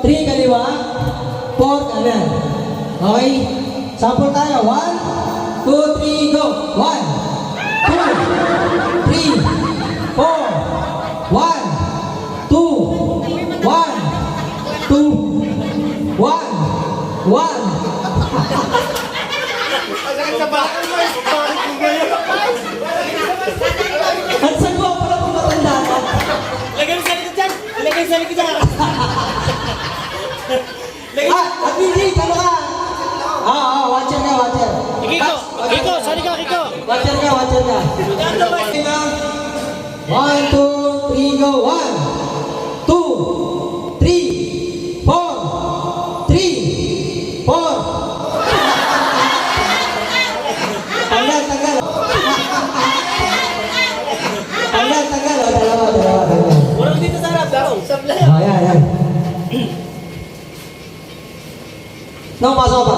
3 kaliwa, 4 kanan. Okay? Sample tayo. 1, 2, 3, go! 1, 2, 3, 4, 1, 2, 1, 2, 1, 1. Ang sagwa pala kung matanda ka. Lagay mo sa likod dyan! Lagay sa likod dyan! At hindi, ano ka? Watcher ka, watcher. Kiko! Sorry ka, Kiko! Watcher ka, watcher ka. 1, 2, 3, go! 1, 2, 3, 4, 3, 4. Tanggal. Tanggal. Dalawa. Walang dito sa harap, daw! Sablay! Ayan. No, pasok pa.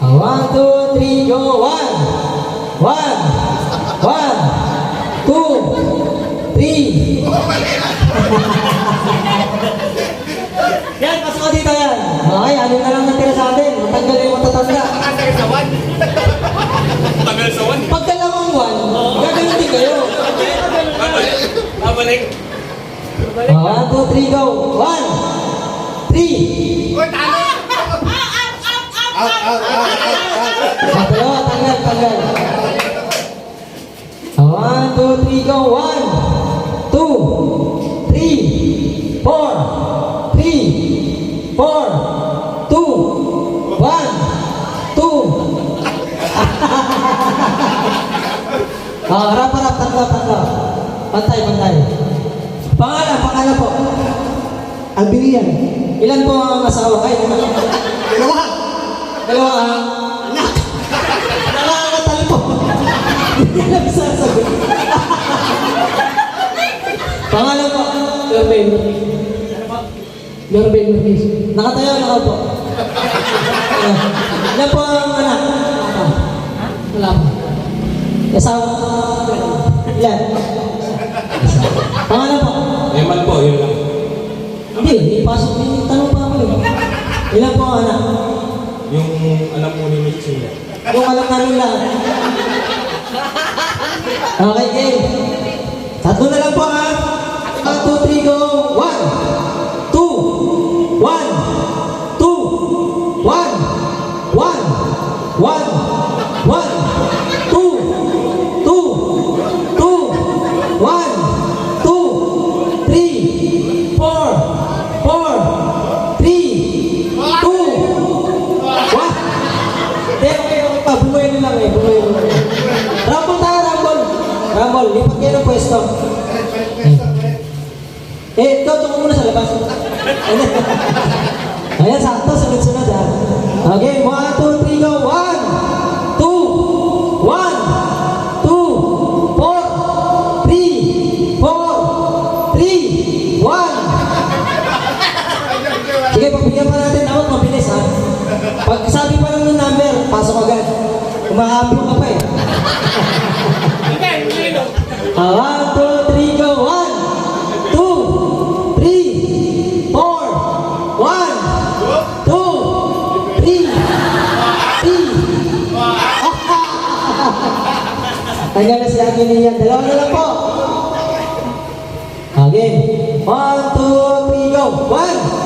1, 2, 3, go! 1, 2, 3. Yan, pasok ka dito yan. Okay, ano na lang natira sa atin. Matanggal yung matatanda. Tagal sa one. Pag dalawang 1, gagawin din kayo. Babalik. 1, 2, 3, go! 1, 3. Uy, talo! Dalawa, tanggal. 1, 2, 3, go! 1, 2, 3, 4, 3, 4, 2, 1, 2. Harap, tatlo. Pantay. Pangalan po. Albilian. Ilan po ang asawa kayo? Dalawa ang anak. Nakakatalo po. Hindi lang sasagot. Pangalan po. Lorbel Marquez. Nakatayo na po. Ilan po ang anak? Wala po. Asawa? Ilan? Pangalan po? Eman po, yun lang. Hindi, ipasok din. Tanong pa ako. Ilan po ang anak? Yung alam mo ni Mitchell. Yung alam namin lang. Okay, game. Tatlo na lang po ha. 1, 2, 3, go. 1, 2, 1, 2, 1, 1, 1, 1, 2, 2, 2, 1, 2, 3, 4, 4, 3, 2, 1. Okay pa. Bumuhin lang eh. Rumble tayo, Rumble. Lipat kayo ng pwesto. Ikaw, tungo muna sa labas. Ayan, sakto. Sunod-sunod ha. Okay, 1, 2, 3, go. 1, 2, 1, 2, 4, 3, 4, 3, 1. Sige, pagbigyan pa natin. Dapat mabilis ha. Pag sabi pa lang ng number, pasok agad. Kumahapyo ka pa eh. 1, 2, 3, go. 1, 2, 3, 4, 1, 2, 3, 3. Tagal na si Ate Nian. Dalawa na lang po. Okay. 1, 2, 3, go. 1,